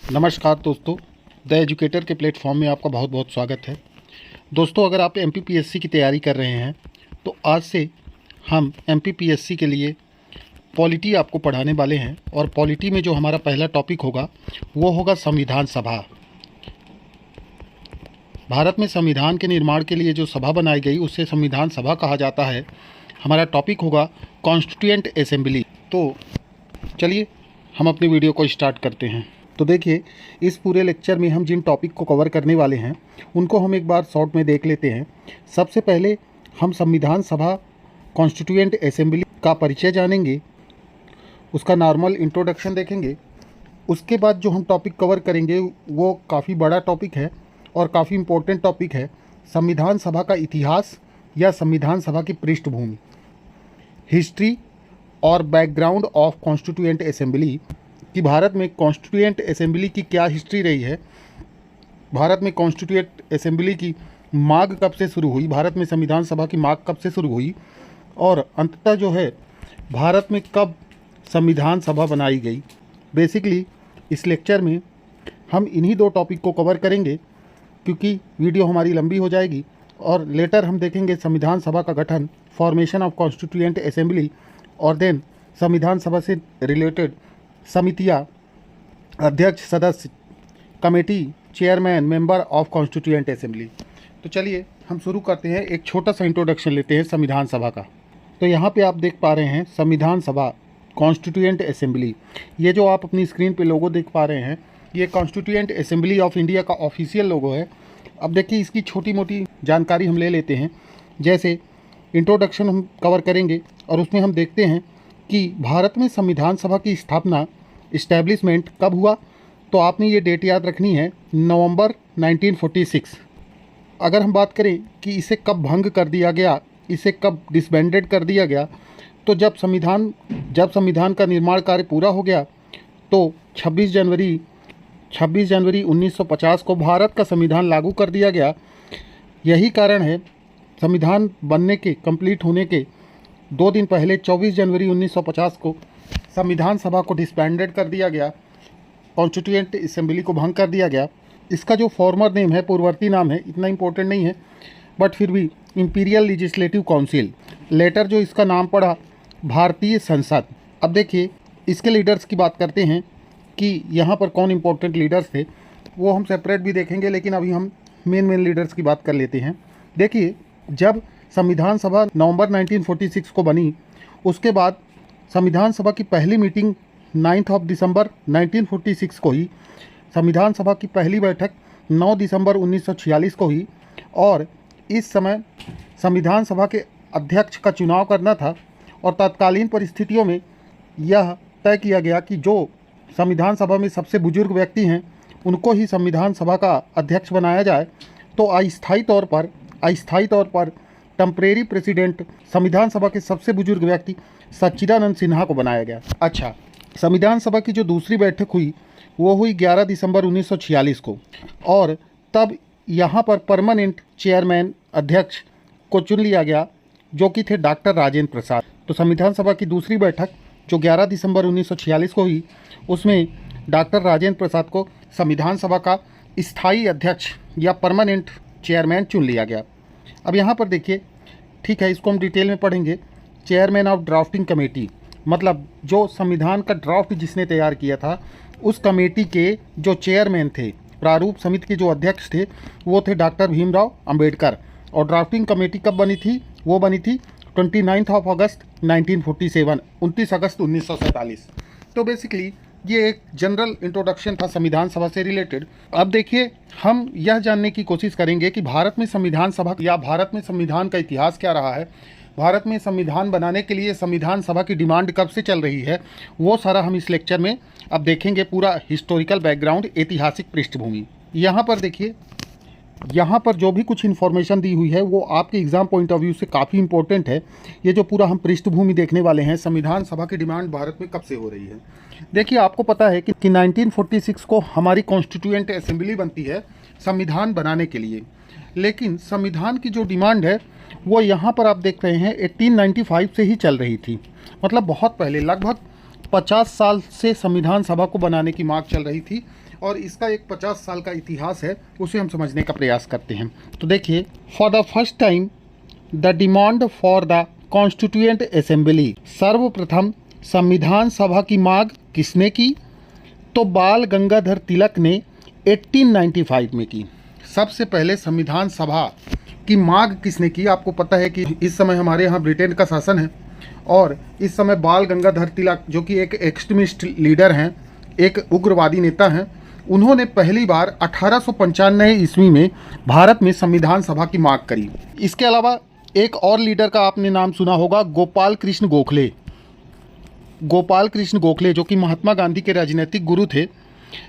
नमस्कार दोस्तों, the educator के प्लेटफॉर्म में आपका बहुत बहुत स्वागत है। दोस्तों, अगर आप एमपीपीएससी की तैयारी कर रहे हैं तो आज से हम एमपीपीएससी के लिए पॉलिटी आपको पढ़ाने वाले हैं। और पॉलिटी में जो हमारा पहला टॉपिक होगा वो होगा संविधान सभा। भारत में संविधान के निर्माण के लिए जो सभा बनाई गई उसे संविधान सभा कहा जाता है। हमारा टॉपिक होगा कॉन्स्टिट्यूएंट असेंबली। तो चलिए हम अपनी वीडियो को स्टार्ट करते हैं। तो देखिए, इस पूरे लेक्चर में हम जिन टॉपिक को कवर करने वाले हैं उनको हम एक बार शॉर्ट में देख लेते हैं। सबसे पहले हम संविधान सभा कॉन्स्टिट्यूएंट असेंबली का परिचय जानेंगे, उसका नॉर्मल इंट्रोडक्शन देखेंगे। उसके बाद जो हम टॉपिक कवर करेंगे वो काफ़ी बड़ा टॉपिक है और काफ़ी इम्पोर्टेंट टॉपिक है, संविधान सभा का इतिहास या संविधान सभा की पृष्ठभूमि, हिस्ट्री और बैकग्राउंड ऑफ कॉन्स्टिट्यूएंट असेंबली कि भारत में कॉन्स्टिट्यूएंट असेंबली की क्या हिस्ट्री रही है, भारत में कॉन्स्टिट्यूएंट असेंबली की मांग कब से शुरू हुई, भारत में संविधान सभा की मांग कब से शुरू हुई और अंततः जो है भारत में कब संविधान सभा बनाई गई। बेसिकली इस लेक्चर में हम इन्हीं दो टॉपिक को कवर करेंगे क्योंकि वीडियो हमारी लंबी हो जाएगी। और लेटर हम देखेंगे संविधान सभा का गठन, फॉर्मेशन ऑफ कॉन्स्टिट्यूएंट असेंबली, और देन संविधान सभा से रिलेटेड समितियाँ, अध्यक्ष, सदस्य, committee, chairman, member of constituent assembly. तो चलिए हम शुरू करते हैं। एक छोटा सा इंट्रोडक्शन लेते हैं संविधान सभा का। तो यहाँ पे आप देख पा रहे हैं संविधान सभा कॉन्स्टिट्यूएंट असेंबली। ये जो आप अपनी स्क्रीन पे लोगो देख पा रहे हैं ये कॉन्स्टिट्यूएंट असेंबली ऑफ इंडिया का ऑफिशियल लोगो है। अब देखिए इसकी छोटी मोटी जानकारी हम ले लेते हैं। जैसे इंट्रोडक्शन हम कवर करेंगे और उसमें हम देखते हैं कि भारत में संविधान सभा की स्थापना, इस्टेब्लिशमेंट कब हुआ। तो आपने ये डेट याद रखनी है, नवंबर 1946। अगर हम बात करें कि इसे कब भंग कर दिया गया, इसे कब डिसबैंडेड कर दिया गया, तो जब संविधान का निर्माण कार्य पूरा हो गया तो 26 जनवरी 1950 को भारत का संविधान लागू कर दिया गया। यही कारण है संविधान बनने के, कंप्लीट होने के 2 दिन पहले 24 जनवरी 1950 को संविधान सभा को डिसबैंडेड कर दिया गया, कॉन्स्टिट्यूएंट असेंबली को भंग कर दिया गया। इसका जो फॉर्मर नेम है, पूर्ववर्ती नाम है, इतना इम्पोर्टेंट नहीं है बट फिर भी इंपीरियल लेजिस्लेटिव काउंसिल, लेटर जो इसका नाम पड़ा भारतीय संसद। अब देखिए इसके लीडर्स की बात करते हैं कि यहाँ पर कौन इम्पोर्टेंट लीडर्स थे, वो हम सेपरेट भी देखेंगे, लेकिन अभी हम मेन लीडर्स की बात कर लेते हैं। देखिए, जब संविधान सभा नवंबर 1946 को बनी, उसके बाद संविधान सभा की पहली मीटिंग 9 दिसंबर 1946 को हुई। संविधान सभा की पहली बैठक 9 दिसंबर 1946 को हुई और इस समय संविधान सभा के अध्यक्ष का चुनाव करना था और तत्कालीन परिस्थितियों में यह तय किया गया कि जो संविधान सभा में सबसे बुजुर्ग व्यक्ति हैं उनको ही संविधान सभा का अध्यक्ष बनाया जाए। तो अस्थायी तौर पर टेम्परेरी प्रेसिडेंट संविधान सभा के सबसे बुजुर्ग व्यक्ति सच्चिदानंद सिन्हा को बनाया गया। अच्छा, संविधान सभा की जो दूसरी बैठक हुई वो हुई 11 दिसंबर 1946 को और तब यहाँ पर परमानेंट चेयरमैन, अध्यक्ष को चुन लिया गया जो कि थे डॉक्टर राजेंद्र प्रसाद। तो संविधान सभा की दूसरी बैठक जो 11 दिसंबर 1946 को हुई उसमें डॉक्टर राजेंद्र प्रसाद को संविधान सभा का स्थायी अध्यक्ष या परमानेंट चेयरमैन चुन लिया गया। अब यहाँ पर देखिए, ठीक है, इसको हम डिटेल में पढ़ेंगे। चेयरमैन ऑफ ड्राफ्टिंग कमेटी, मतलब जो संविधान का ड्राफ्ट जिसने तैयार किया था उस कमेटी के जो चेयरमैन थे, प्रारूप समिति के जो अध्यक्ष थे वो थे डॉक्टर भीमराव अंबेडकर। और ड्राफ्टिंग कमेटी कब बनी थी? वो बनी थी 29 अगस्त 1947, 29 अगस्त 1947। तो बेसिकली ये एक जनरल इंट्रोडक्शन था संविधान सभा से रिलेटेड। अब देखिए, हम यह जानने की कोशिश करेंगे कि भारत में संविधान सभा या भारत में संविधान का इतिहास क्या रहा है, भारत में संविधान बनाने के लिए संविधान सभा की डिमांड कब से चल रही है, वो सारा हम इस लेक्चर में अब देखेंगे। पूरा हिस्टोरिकल बैकग्राउंड, ऐतिहासिक पृष्ठभूमि। यहाँ पर देखिए, यहाँ पर जो भी कुछ इन्फॉर्मेशन दी हुई है वो आपके एग्जाम पॉइंट ऑफ व्यू से काफ़ी इंपॉर्टेंट है। ये जो पूरा हम पृष्ठभूमि देखने वाले हैं, संविधान सभा की डिमांड भारत में कब से हो रही है। देखिए, आपको पता है कि 1946 को हमारी कॉन्स्टिट्यूएंट असेंबली बनती है संविधान बनाने के लिए, लेकिन संविधान की जो डिमांड है वो यहाँ पर आप देख रहे हैं 1895 से ही चल रही थी। मतलब बहुत पहले, लगभग 50 साल से संविधान सभा को बनाने की मांग चल रही थी और इसका एक 50 साल का इतिहास है, उसे हम समझने का प्रयास करते हैं। तो देखिए, for the first time the demand for the constituent assembly, सर्वप्रथम संविधान सभा की मांग किसने की? तो बाल गंगाधर तिलक ने 1895 में की। सबसे पहले संविधान सभा की मांग किसने की? आपको पता है कि इस समय हमारे यहाँ ब्रिटेन का शासन है और इस समय बाल गंगाधर तिलक जो कि एक एक्सट्रीमिस्ट लीडर हैं, एक उग्रवादी नेता हैं, उन्होंने पहली बार 1895 ईस्वी में भारत में संविधान सभा की मांग करी। इसके अलावा एक और लीडर का आपने नाम सुना होगा, गोपाल कृष्ण गोखले। गोपाल कृष्ण गोखले जो कि महात्मा गांधी के राजनीतिक गुरु थे,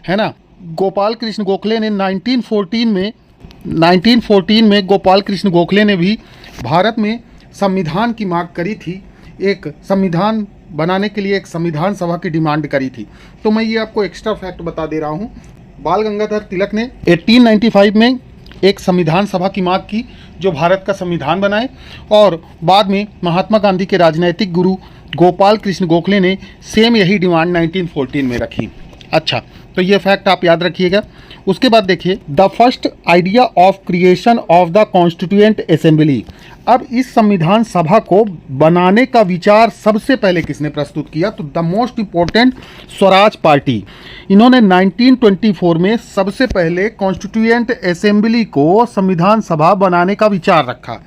है ना। गोपाल कृष्ण गोखले ने 1914 में गोपाल कृष्ण गोखले ने भी भारत में संविधान की मांग करी थी। एक संविधान बनाने के लिए एक संविधान सभा की डिमांड करी थी। तो मैं ये आपको एक्स्ट्रा फैक्ट बता दे रहा हूँ। बाल गंगाधर तिलक ने 1895 में एक संविधान सभा की मांग की जो भारत का संविधान बनाए, और बाद में महात्मा गांधी के राजनीतिक गुरु गोपाल कृष्ण गोखले ने सेम यही डिमांड 1914 में रखी। अच्छा, तो ये फैक्ट आप याद रखिएगा। उसके बाद देखिए, the first idea of creation of the constituent assembly. अब इस संविधान सभा को बनाने का विचार सबसे पहले किसने प्रस्तुत किया? तो the most important Swaraj party. इन्होंने 1924 में सबसे पहले कॉन्स्टिट्यूएंट असेंबली को संविधान सभा बनाने का विचार रखा।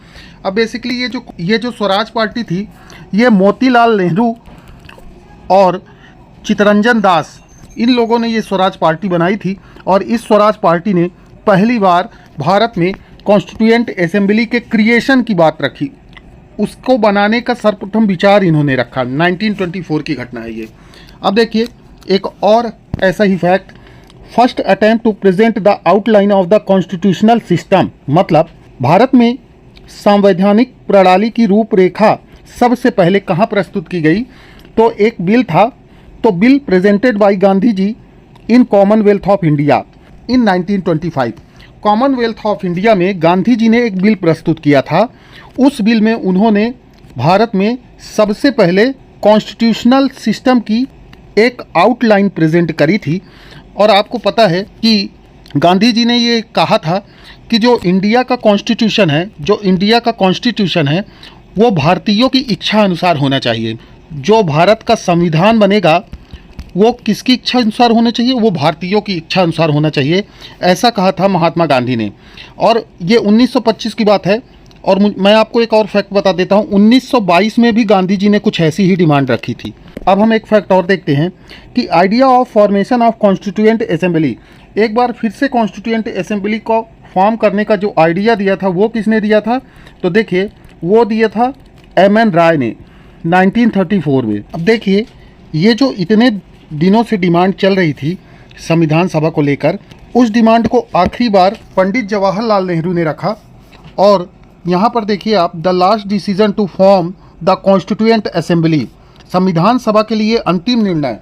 अब बेसिकली ये जो स्वराज पार्टी थी, ये मोतीलाल नेहरू और चित्तरंजन दास, इन लोगों ने ये स्वराज पार्टी बनाई थी और इस स्वराज पार्टी ने पहली बार भारत में कॉन्स्टिट्यूएंट असेंबली के क्रिएशन की बात रखी। उसको बनाने का सर्वप्रथम विचार इन्होंने रखा। 1924 की घटना है ये। अब देखिए, एक और ऐसा ही fact, first attempt to present the outline of the constitutional system, मतलब भारत में संवैधानिक प्रणाली की रूपरेखा सबसे पहले कहाँ प्रस्तुत की गई? तो एक बिल था, तो bill presented by Gandhi ji in Commonwealth of India in 1925। Commonwealth of India में गांधी जी ने एक बिल प्रस्तुत किया था। उस बिल में उन्होंने भारत में सबसे पहले कॉन्स्टिट्यूशनल सिस्टम की एक आउटलाइन प्रेजेंट करी थी। और आपको पता है कि गांधी जी ने ये कहा था कि जो इंडिया का कॉन्स्टिट्यूशन है वो भारतीयों की इच्छा अनुसार होना चाहिए। जो भारत का संविधान बनेगा वो किसकी इच्छा अनुसार होना चाहिए? वो भारतीयों की इच्छा अनुसार होना चाहिए, ऐसा कहा था महात्मा गांधी ने। और ये 1925 की बात है। और मैं आपको एक और फैक्ट बता देता हूँ, 1922 में भी गांधी जी ने कुछ ऐसी ही डिमांड रखी थी। अब हम एक फैक्ट और देखते हैं कि idea of formation of constituent assembly, एक बार फिर से कॉन्स्टिट्यूएंट असेंबली को फॉर्म करने का जो आइडिया दिया था वो किसने दिया था? तो देखिए, वो दिया था एम.एन. राय ने 1934 में। अब देखिए, ये जो इतने दिनों से डिमांड चल रही थी संविधान सभा को लेकर, उस डिमांड को आखिरी बार पंडित जवाहरलाल नेहरू ने रखा। और यहाँ पर देखिए आप, the last decision to form the constituent assembly, संविधान सभा के लिए अंतिम निर्णय,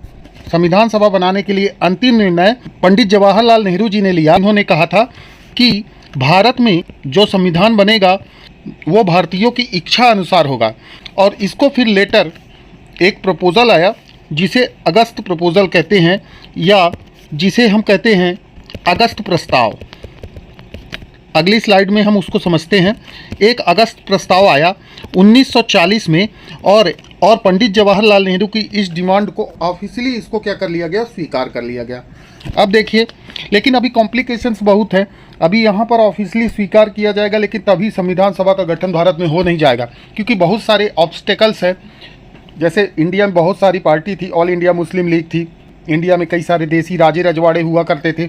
संविधान सभा बनाने के लिए अंतिम निर्णय पंडित जवाहरलाल नेहरू जी ने लिया। उन्होंने कहा था कि भारत में जो संविधान बनेगा वो भारतीयों की इच्छा अनुसार होगा। और इसको फिर लेटर एक प्रपोजल आया जिसे अगस्त प्रपोजल कहते हैं, या जिसे हम कहते हैं अगस्त प्रस्ताव। अगली स्लाइड में हम उसको समझते हैं। एक अगस्त प्रस्ताव आया 1940 में और पंडित जवाहरलाल नेहरू की इस डिमांड को ऑफिशियली इसको क्या कर लिया गया? स्वीकार कर लिया गया। अब देखिए, लेकिन अभी कॉम्प्लिकेशंस बहुत है। अभी यहाँ पर ऑफिशियली स्वीकार किया जाएगा, लेकिन तभी संविधान सभा का गठन भारत में हो नहीं जाएगा, क्योंकि बहुत सारे ऑब्स्टेकल्स हैं। जैसे इंडिया में बहुत सारी पार्टी थी, ऑल इंडिया मुस्लिम लीग थी, इंडिया में कई सारे देसी राजे रजवाड़े हुआ करते थे,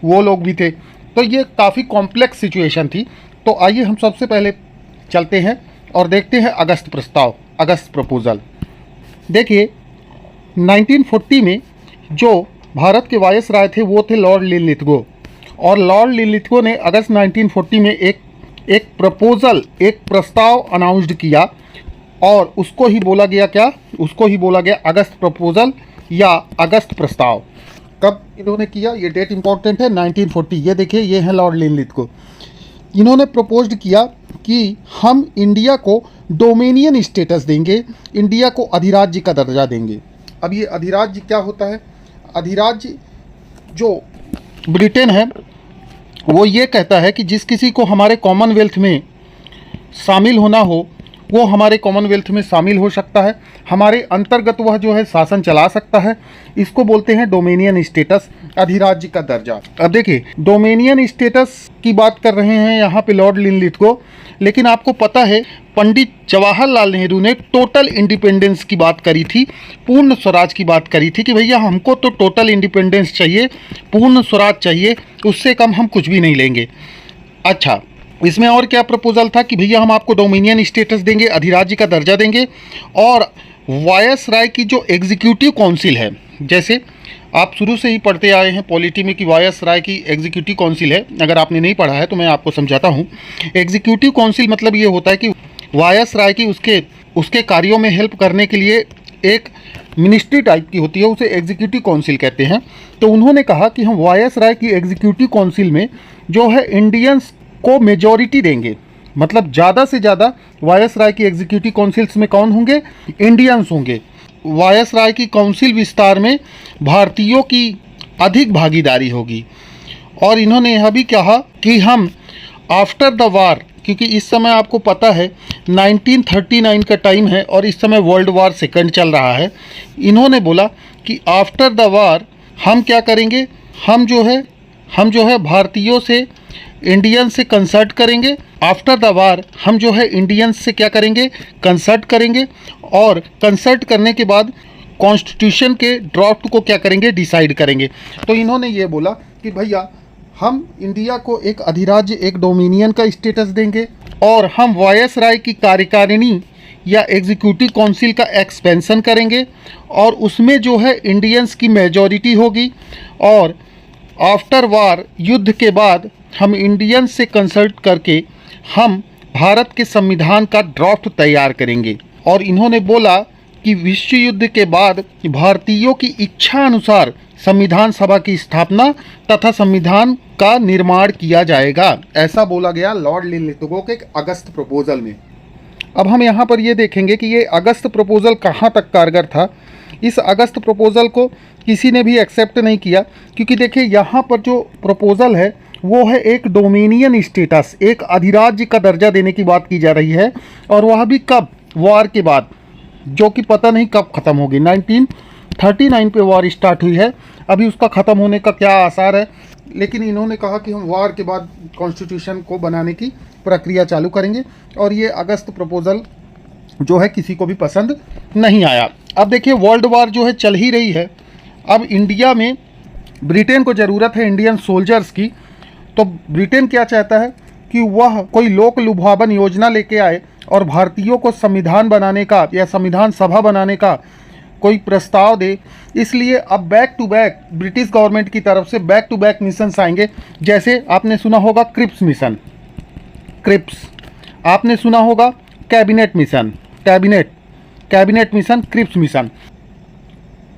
वो लोग भी थे। तो ये काफ़ी कॉम्प्लेक्स सिचुएशन थी। तो आइए हम सबसे पहले चलते हैं और देखते हैं अगस्त प्रस्ताव, अगस्त प्रपोजल। देखिए, 1940 में जो भारत के वायसराय थे वो थे लॉर्ड लिनलिथगो, और लॉर्ड लिनलिथगो ने अगस्त 1940 में एक प्रपोजल, एक प्रस्ताव अनाउंस्ड किया, और उसको ही बोला गया क्या? उसको ही बोला गया अगस्त प्रपोजल या अगस्त प्रस्ताव। कब इन्होंने किया? ये डेट इंपॉर्टेंट है, 1940। ये देखिए, ये है लॉर्ड लिनलिथगो। इन्होंने प्रपोज्ड किया कि हम इंडिया को डोमेनियन स्टेटस देंगे, इंडिया को अधिराज्य का दर्जा देंगे। अब ये अधिराज्य क्या होता है? अधिराज्य जो ब्रिटेन है वो ये कहता है कि जिस किसी को हमारे कॉमनवेल्थ में शामिल होना हो वो हमारे कॉमनवेल्थ में शामिल हो सकता है, हमारे अंतर्गत वह जो है शासन चला सकता है। इसको बोलते हैं डोमेनियन स्टेटस, अधिराज्य का दर्जा। अब देखिए, डोमेनियन स्टेटस की बात कर रहे हैं यहाँ पे लॉर्ड लिनलिथगो, लेकिन आपको पता है पंडित जवाहरलाल नेहरू ने टोटल इंडिपेंडेंस की बात करी थी, पूर्ण स्वराज की बात करी थी कि भैया हमको तो टोटल इंडिपेंडेंस चाहिए, पूर्ण स्वराज चाहिए, उससे कम हम कुछ भी नहीं लेंगे। अच्छा, इसमें और क्या प्रपोजल था कि भैया हम आपको डोमिनियन स्टेटस देंगे, अधिराज्य का दर्जा देंगे, और वायसराय की जो एग्जीक्यूटिव काउंसिल है, जैसे आप शुरू से ही पढ़ते आए हैं पॉलिटी में कि वायसराय की एग्जीक्यूटिव काउंसिल है, अगर आपने नहीं पढ़ा है तो मैं आपको समझाता हूँ। एग्जीक्यूटिव काउंसिल मतलब ये होता है कि वायसराय की उसके कार्यों में हेल्प करने के लिए एक मिनिस्ट्री टाइप की होती है, उसे एग्जीक्यूटिव काउंसिल कहते हैं। तो उन्होंने कहा कि हम वायसराय की एग्जीक्यूटिव काउंसिल में जो है इंडियंस को मेजॉरिटी देंगे, मतलब ज़्यादा से ज़्यादा वायसराय की एग्जीक्यूटिव काउंसिल्स में कौन होंगे? इंडियंस होंगे। वायसराय की काउंसिल विस्तार में भारतीयों की अधिक भागीदारी होगी। और इन्होंने यह भी कहा कि हम आफ्टर द वार, क्योंकि इस समय आपको पता है 1939 का टाइम है और इस समय वर्ल्ड वार सेकंड चल रहा है, इन्होंने बोला कि आफ्टर द वार हम क्या करेंगे, हम जो है भारतीयों से, इंडियन से कंसल्ट करेंगे। आफ्टर द वार हम जो है इंडियंस से क्या करेंगे? कंसल्ट करेंगे, और कंसल्ट करने के बाद कॉन्स्टिट्यूशन के ड्राफ्ट को क्या करेंगे? डिसाइड करेंगे। तो इन्होंने ये बोला कि भैया हम इंडिया को एक अधिराज्य, एक डोमिनियन का स्टेटस देंगे, और हम वायसराय की कार्यकारिणी या एग्जीक्यूटिव काउंसिल का एक्सपेंशन करेंगे, और उसमें जो है इंडियंस की मेजॉरिटी होगी, और आफ्टर वार, युद्ध के बाद, हम इंडियंस से कंसल्ट करके हम भारत के संविधान का ड्राफ्ट तैयार करेंगे। और इन्होंने बोला कि विश्व युद्ध के बाद भारतीयों की इच्छा अनुसार संविधान सभा की स्थापना तथा संविधान का निर्माण किया जाएगा, ऐसा बोला गया लॉर्ड लिनलिथगो के अगस्त प्रपोजल में। अब हम यहाँ पर ये देखेंगे कि ये अगस्त प्रपोजल कहाँ तक कारगर था। इस अगस्त प्रपोजल को किसी ने भी एक्सेप्ट नहीं किया, क्योंकि देखिए यहाँ पर जो प्रपोजल है वो है एक डोमिनियन स्टेटस, एक अधिराज्य का दर्जा देने की बात की जा रही है, और वह भी कब? वॉर के बाद, जो कि पता नहीं कब ख़त्म होगी। 1939 पे वॉर स्टार्ट हुई है, अभी उसका ख़त्म होने का क्या आसार है, लेकिन इन्होंने कहा कि हम वॉर के बाद कॉन्स्टिट्यूशन को बनाने की प्रक्रिया चालू करेंगे, और ये अगस्त प्रपोजल जो है किसी को भी पसंद नहीं आया। अब देखिए, वर्ल्ड वार जो है चल ही रही है। अब इंडिया में ब्रिटेन को ज़रूरत है इंडियन सोल्जर्स की, तो ब्रिटेन क्या चाहता है कि वह कोई लोक लुभावन योजना लेके आए और भारतीयों को संविधान बनाने का या संविधान सभा बनाने का कोई प्रस्ताव दे। इसलिए अब back to back British government की तरफ से बैक टू बैक मिशंस आएंगे। जैसे आपने सुना होगा क्रिप्स मिशन, आपने सुना होगा cabinet mission, cabinet mission, Cripps mission.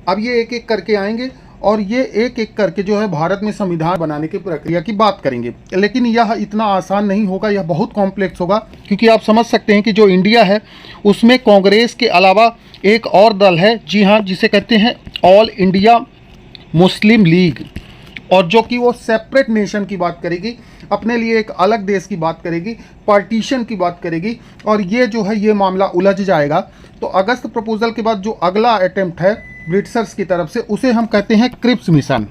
अब ये एक एक करके आएंगे और ये एक एक करके जो है भारत में संविधान बनाने की प्रक्रिया की बात करेंगे। लेकिन यह इतना आसान नहीं होगा, यह बहुत कॉम्प्लेक्स होगा, क्योंकि आप समझ सकते हैं कि जो इंडिया है उसमें कांग्रेस के अलावा एक और दल है, जी हाँ, जिसे कहते हैं ऑल इंडिया मुस्लिम लीग, और जो कि वो सेपरेट नेशन की बात करेगी, अपने लिए एक अलग देश की बात करेगी, पार्टीशन की बात करेगी, और ये जो है ये मामला उलझ जाएगा। तो अगस्त प्रपोजल के बाद जो अगला अटेम्प्ट है ब्रिटिशर्स की तरफ से, उसे हम कहते हैं क्रिप्स मिशन,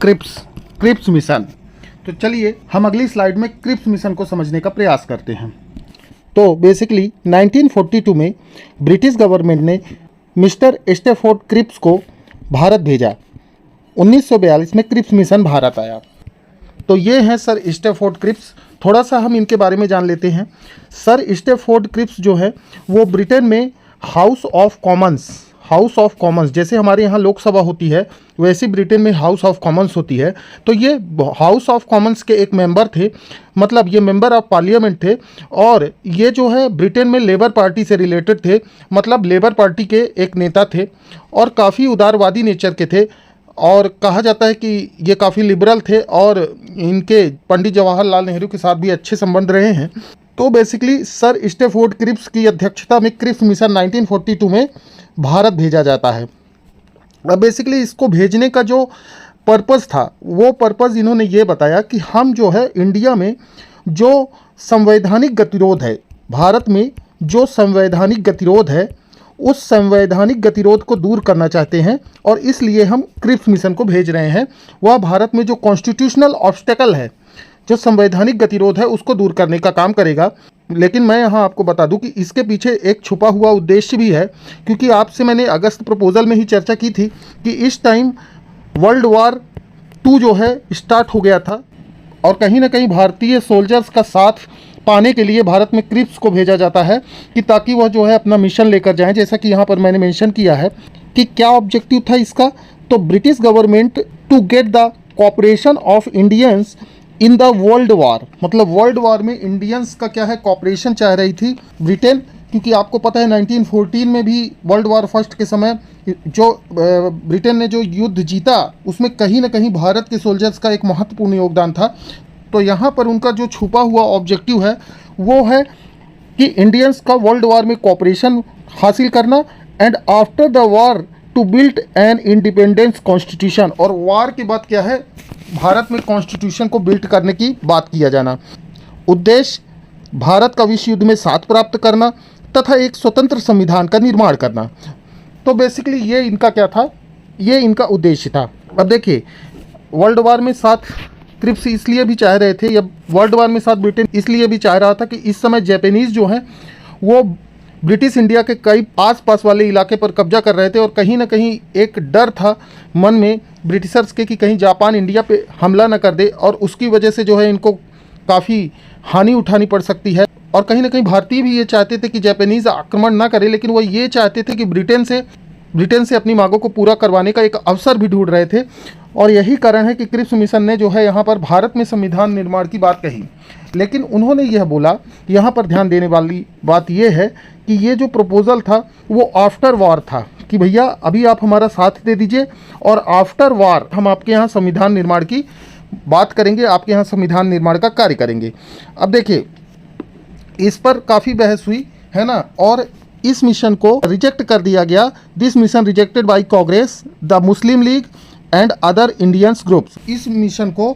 क्रिप्स मिशन। तो चलिए हम अगली स्लाइड में क्रिप्स मिशन को समझने का प्रयास करते हैं। तो बेसिकली 1942 में ब्रिटिश गवर्नमेंट ने मिस्टर स्टैफोर्ड क्रिप्स को भारत भेजा। 1942 में क्रिप्स मिशन भारत आया। तो ये हैं सर स्टैफोर्ड क्रिप्स। थोड़ा सा हम इनके बारे में जान लेते हैं। सर स्टैफोर्ड क्रिप्स जो है वो ब्रिटेन में हाउस ऑफ कॉमन्स, जैसे हमारे यहाँ लोकसभा होती है वैसे ब्रिटेन में हाउस ऑफ कॉमन्स होती है। तो ये हाउस ऑफ कॉमन्स के एक मेंबर थे, मतलब ये मेंबर ऑफ पार्लियामेंट थे, और ये जो है ब्रिटेन में लेबर पार्टी से रिलेटेड थे, मतलब लेबर पार्टी के एक नेता थे और काफ़ी उदारवादी नेचर के थे, और कहा जाता है कि ये काफ़ी लिबरल थे और इनके पंडित जवाहरलाल नेहरू के साथ भी अच्छे संबंध रहे हैं। तो बेसिकली सर स्टेफोर्ड क्रिप्स की अध्यक्षता में क्रिप्स मिशन 1942 में भारत भेजा जाता है। अब बेसिकली इसको भेजने का जो पर्पज़ था, वो पर्पज़ इन्होंने ये बताया कि हम जो है इंडिया में जो संवैधानिक गतिरोध है, भारत में जो संवैधानिक गतिरोध है, उस संवैधानिक गतिरोध को दूर करना चाहते हैं और इसलिए हम क्रिप्स मिशन को भेज रहे हैं। वह भारत में जो कॉन्स्टिट्यूशनल ऑब्स्टेकल है, जो संवैधानिक गतिरोध है, उसको दूर करने का काम करेगा। लेकिन मैं यहाँ आपको बता दूं कि इसके पीछे एक छुपा हुआ उद्देश्य भी है, क्योंकि आपसे मैंने अगस्त प्रपोजल में ही चर्चा की थी कि इस टाइम वर्ल्ड वार 2 जो है स्टार्ट हो गया था और कहीं ना कहीं भारतीय सोल्जर्स का साथ पाने के लिए भारत में क्रिप्स को भेजा जाता है कि ताकि वह जो है अपना मिशन लेकर जाएं। जैसा कि यहाँ पर मैंने मेंशन किया है कि क्या ऑब्जेक्टिव था इसका, तो British government to get the cooperation of Indians in the world war, मतलब वर्ल्ड वार में इंडियंस का क्या है कॉपरेशन चाह रही थी ब्रिटेन, क्योंकि आपको पता है 1914 में भी वर्ल्ड वार फर्स्ट के समय जो ब्रिटेन ने जो युद्ध जीता उसमें कहीं ना कहीं भारत के सोल्जर्स का एक महत्वपूर्ण योगदान था। तो यहाँ पर उनका जो छुपा हुआ ऑब्जेक्टिव है वो है कि इंडियंस का वर्ल्ड वार में कॉपरेशन हासिल करना and after the war to build an independence constitution, और वार के बाद क्या है भारत में कॉन्स्टिट्यूशन को बिल्ड करने की बात किया जाना। उद्देश्य भारत का विश्व युद्ध में साथ प्राप्त करना तथा एक स्वतंत्र संविधान का निर्माण करना। तो बेसिकली ये इनका क्या था, ये इनका उद्देश्य था। अब देखिए वर्ल्ड वार में साथ क्रिप्स इसलिए भी चाह रहे थे, या वर्ल्ड वार में साथ ब्रिटेन इसलिए भी चाह रहा था कि इस समय जापानीज़ जो हैं वो ब्रिटिश इंडिया के कई आसपास वाले इलाके पर कब्जा कर रहे थे और कहीं ना कहीं एक डर था मन में ब्रिटिशर्स के कि कहीं जापान इंडिया पे हमला न कर दे, और उसकी वजह से जो है इनको काफ़ी हानि उठानी पड़ सकती है। और कहीं ना कहीं भारतीय भी ये चाहते थे कि जापानीज़ आक्रमण ना करे, लेकिन वो ये चाहते थे कि ब्रिटेन से अपनी मांगों को पूरा करवाने का एक अवसर भी ढूंढ रहे थे। और यही कारण है कि क्रिप्स मिशन ने जो है यहाँ पर भारत में संविधान निर्माण की बात कही। लेकिन उन्होंने यह बोला, यहाँ पर ध्यान देने वाली बात यह है कि ये जो प्रपोज़ल था वो आफ्टर वार था, कि भैया अभी आप हमारा साथ दे दीजिए और आफ्टर वार हम आपके यहाँ संविधान निर्माण की बात करेंगे, आपके यहाँ संविधान निर्माण का कार्य करेंगे। अब देखिए इस पर काफ़ी बहस हुई है ना, और इस मिशन को रिजेक्ट कर दिया गया। This mission rejected by Congress, the Muslim league and other Indians groups. इस मिशन को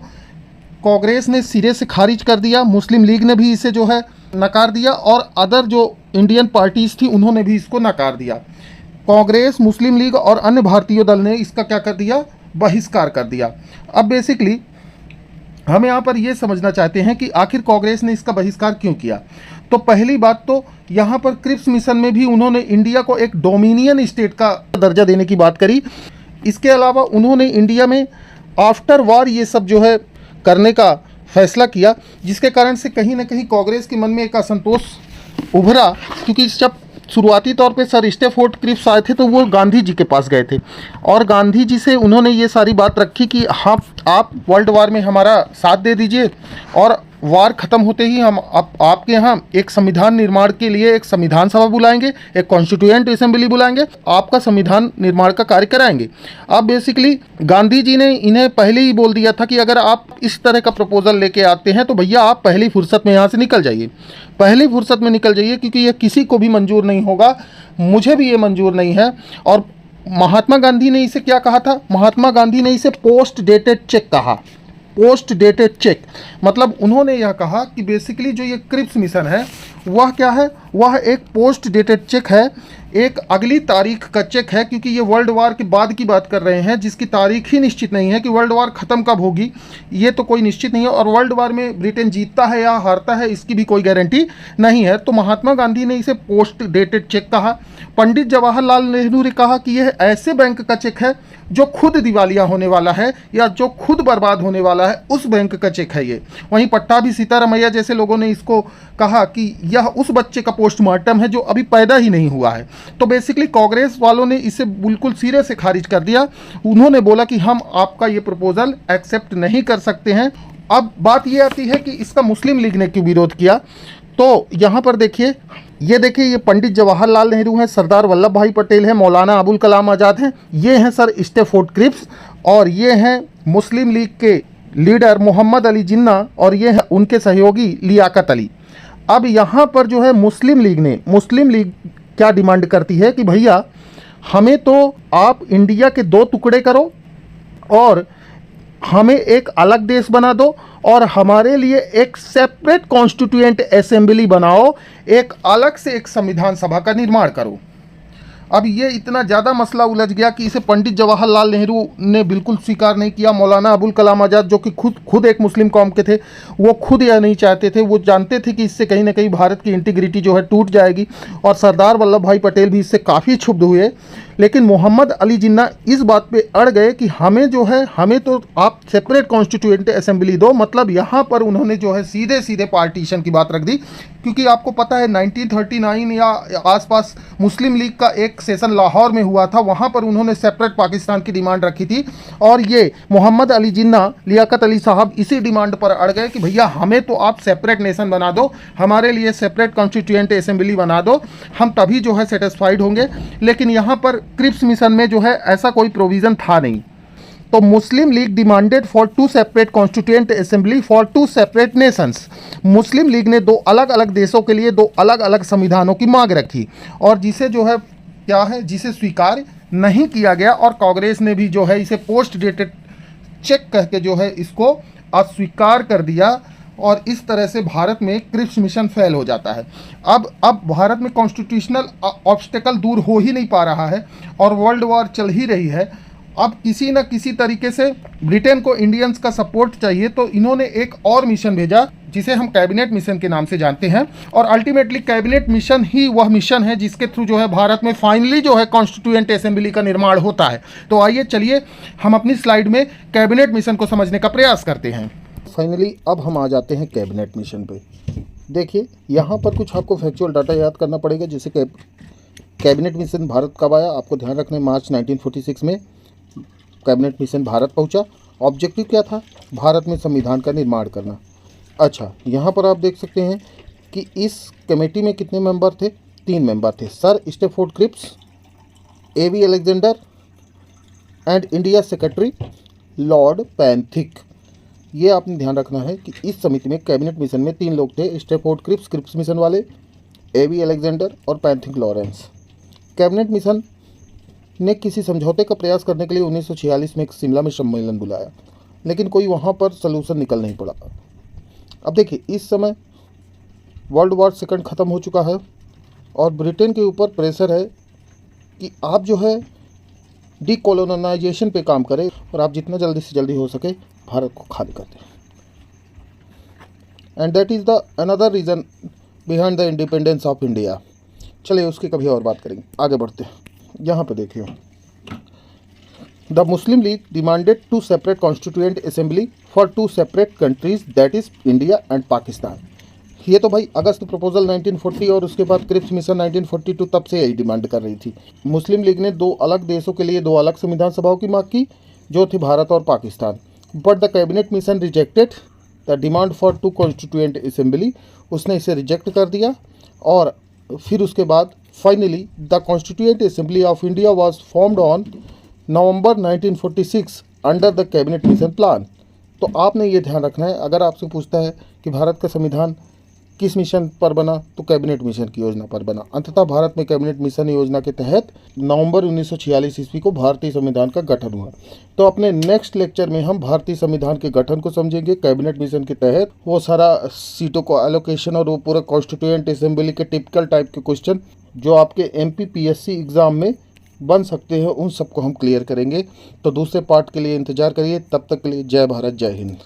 कांग्रेस ने सिरे से खारिज कर दिया, मुस्लिम लीग ने भी इसे जो है नकार दिया और अदर जो इंडियन पार्टीज़ थी उन्होंने भी इसको नकार दिया। कांग्रेस, मुस्लिम लीग और अन्य भारतीय दल ने इसका क्या कर दिया, बहिष्कार कर दिया। अब बेसिकली हम यहाँ पर ये समझना चाहते हैं कि आखिर कांग्रेस ने इसका बहिष्कार क्यों किया। तो पहली बात तो यहाँ पर क्रिप्स मिशन में भी उन्होंने इंडिया को एक डोमिनियन स्टेट का दर्जा देने की बात करी। इसके अलावा उन्होंने इंडिया में आफ्टर वार ये सब जो है करने का फैसला किया, जिसके कारण से कहीं ना कहीं कांग्रेस के मन में एक असंतोष उभरा, क्योंकि जब शुरुआती तौर पे सर स्टेफोर्ड क्रिप्स आए थे तो वो गांधी जी के पास गए थे और गांधी जी से उन्होंने ये सारी बात रखी कि हाँ आप वर्ल्ड वार में हमारा साथ दे दीजिए और वार ख़त्म होते ही हम आपके यहाँ एक संविधान निर्माण के लिए एक संविधान सभा बुलाएंगे, एक कॉन्स्टिट्यूएंट असेंबली बुलाएंगे, आपका संविधान निर्माण का कार्य कराएंगे। अब बेसिकली गांधी जी ने इन्हें पहले ही बोल दिया था कि अगर आप इस तरह का प्रपोजल लेके आते हैं तो भैया आप पहली फुर्सत में यहाँ से निकल जाइए, पहली फुर्सत में निकल जाइए, क्योंकि ये किसी को भी मंजूर नहीं होगा, मुझे भी ये मंजूर नहीं है। और महात्मा गांधी ने इसे क्या कहा था, महात्मा गांधी ने इसे पोस्ट डेटेड चेक कहा। पोस्ट डेटेड चेक मतलब उन्होंने यह कहा कि बेसिकली जो ये क्रिप्स मिशन है वह क्या है, वह एक पोस्ट डेटेड चेक है, एक अगली तारीख का चेक है, क्योंकि ये वर्ल्ड वार के बाद की बात कर रहे हैं जिसकी तारीख ही निश्चित नहीं है कि वर्ल्ड वार ख़त्म कब होगी, ये तो कोई निश्चित नहीं है। और वर्ल्ड वार में ब्रिटेन जीतता है या हारता है इसकी भी कोई गारंटी नहीं है। तो महात्मा गांधी ने इसे पोस्ट डेटेड चेक कहा। पंडित जवाहरलाल नेहरू ने कहा कि यह ऐसे बैंक का चेक है जो खुद दिवालिया होने वाला है या जो खुद बर्बाद होने वाला है, उस बैंक का चेक है ये। वहीं पट्टाभी सीतारामैया जैसे लोगों ने इसको कहा कि यह उस बच्चे का पोस्टमार्टम है जो अभी पैदा ही नहीं हुआ है। तो बेसिकली कांग्रेस वालों ने इसे बिल्कुल सिरे से खारिज कर दिया। उन्होंने बोला कि हम आपका ये प्रपोजल एक्सेप्ट नहीं कर सकते हैं। अब बात ये आती है कि इसका मुस्लिम लीग ने क्यों विरोध किया। तो यहाँ पर देखिए, ये पंडित जवाहरलाल नेहरू हैं, सरदार वल्लभ भाई पटेल हैं, मौलाना अबुल कलाम आज़ाद हैं, ये हैं सर स्टेफोर्ड क्रिप्स, और ये हैं मुस्लिम लीग के लीडर मोहम्मद अली जिन्ना, और ये हैं उनके सहयोगी लियाकत अली। अब यहाँ पर जो है मुस्लिम लीग क्या डिमांड करती है कि भैया हमें तो आप इंडिया के दो टुकड़े करो और हमें एक अलग देश बना दो और हमारे लिए एक सेपरेट कॉन्स्टिट्यूएंट असेंबली बनाओ, एक अलग से एक संविधान सभा का निर्माण करो। अब ये इतना ज़्यादा मसला उलझ गया कि इसे पंडित जवाहरलाल नेहरू ने बिल्कुल स्वीकार नहीं किया। मौलाना अबुल कलाम आज़ाद जो कि खुद एक मुस्लिम कौम के थे, वो खुद यह नहीं चाहते थे। वो जानते थे कि इससे कहीं ना कहीं भारत की इंटीग्रिटी जो है टूट जाएगी और सरदार वल्लभ भाई पटेल भी इससे काफ़ी क्षुब्ध हुए। लेकिन मोहम्मद अली जिन्ना इस बात पे अड़ गए कि हमें तो आप सेपरेट कॉन्स्टिट्यूएंट असेंबली दो। मतलब यहाँ पर उन्होंने जो है सीधे सीधे पार्टीशन की बात रख दी, क्योंकि आपको पता है 1939 या आसपास मुस्लिम लीग का एक सेशन लाहौर में हुआ था, वहाँ पर उन्होंने सेपरेट पाकिस्तान की डिमांड रखी थी। और ये मोहम्मद अली जिन्ना, लियाकत अली साहब इसी डिमांड पर अड़ गए कि भैया हमें तो आप सेपरेट नेशन बना दो, हमारे लिए सेपरेट कॉन्स्टिट्यूएंट असेंबली बना दो, हम तभी जो है सेटिस्फाइड होंगे। लेकिन यहाँ पर क्रिप्स मिशन में जो है ऐसा कोई प्रोविज़न था नहीं। तो Muslim League demanded for 2 separate constituent assembly for 2 separate nations. Muslim League ने 2 अलग अलग देशों के लिए 2 अलग अलग संविधानों की मांग रखी और जिसे स्वीकार नहीं किया गया। और कांग्रेस ने भी जो है इसे पोस्ट डेटेड चेक कह के जो है इसको अस्वीकार कर दिया और इस तरह से भारत में क्रिप्स मिशन फेल हो जाता है। अब भारत में कॉन्स्टिट्यूशनल ऑब्स्टेकल दूर हो ही नहीं पा रहा है और वर्ल्ड वॉर चल ही रही है। अब किसी न किसी तरीके से ब्रिटेन को इंडियंस का सपोर्ट चाहिए, तो इन्होंने एक और मिशन भेजा जिसे हम कैबिनेट मिशन के नाम से जानते हैं। और अल्टीमेटली कैबिनेट मिशन ही वह मिशन है जिसके थ्रू जो है भारत में फाइनली जो है कॉन्स्टिट्यूएंट असेंबली का निर्माण होता है। तो आइए चलिए हम अपनी स्लाइड में कैबिनेट मिशन को समझने का प्रयास करते हैं। फाइनली अब हम आ जाते हैं कैबिनेट मिशन पे। देखिए यहाँ पर कुछ आपको फैक्चुअल डाटा याद करना पड़ेगा, जैसे कैबिनेट मिशन भारत कब आया। आपको ध्यान रखना है मार्च 1946 में कैबिनेट मिशन भारत पहुंचा। ऑब्जेक्टिव क्या था? भारत में संविधान का निर्माण करना। अच्छा, यहाँ पर आप देख सकते हैं कि इस कमेटी में कितने मेंबर थे? 3 मेंबर थे, sir Stafford Cripps, A.V. Alexander and India secretary lord Pethick. ये आपने ध्यान रखना है कि इस समिति में कैबिनेट मिशन में 3 लोग थे, स्टैफोर्ड क्रिप्स मिशन वाले, A.V. अलेक्जेंडर और पैंथिक लॉरेंस। कैबिनेट मिशन ने किसी समझौते का प्रयास करने के लिए 1946 में एक शिमला में सम्मेलन बुलाया, लेकिन कोई वहाँ पर सलूशन निकल नहीं पड़ा। अब देखिए इस समय वर्ल्ड वॉर सेकंड ख़त्म हो चुका है और ब्रिटेन के ऊपर प्रेशर है कि आप जो है डीकोलोनाइजेशन पे काम करें और आप जितना जल्दी से जल्दी हो सके भारत को खाली कर दें। And that is the another reason behind the independence of India. चलिए उसकी कभी और बात करेंगे, आगे बढ़ते हैं। यहाँ पे देखिए, the Muslim League demanded 2 separate constituent assembly for 2 separate countries, that is India and Pakistan. ये तो भाई अगस्त प्रपोजल 1940 और उसके बाद क्रिप्स मिशन 1942 तब से यही डिमांड कर रही थी। मुस्लिम लीग ने 2 अलग देशों के लिए 2 अलग संविधान सभाओं की मांग की, जो थी भारत और Pakistan. But the cabinet mission rejected the demand for 2 constituent assembly. उसने इसे रिजेक्ट कर दिया और फिर उसके बाद finally the constituent assembly of India was formed on November 1946 under the cabinet mission plan. तो आपने ये ध्यान रखना है, अगर आपसे पूछता है कि भारत का संविधान किस मिशन पर बना, तो कैबिनेट मिशन की योजना पर बना। अंततः भारत में कैबिनेट मिशन योजना के तहत नवंबर 1946 ईस्वी को भारतीय संविधान का गठन हुआ। तो अपने नेक्स्ट लेक्चर में हम भारतीय संविधान के गठन को समझेंगे। कैबिनेट मिशन के तहत वो सारा सीटों को एलोकेशन और वो पूरा कॉन्स्टिट्यूएंट असेंबली के टिपिकल टाइप के क्वेश्चन जो आपके MPPSC एग्ज़ाम में बन सकते हैं, उन सबको हम क्लियर करेंगे। तो दूसरे पार्ट के लिए इंतज़ार करिए। तब तक के लिए जय भारत, जय हिंद।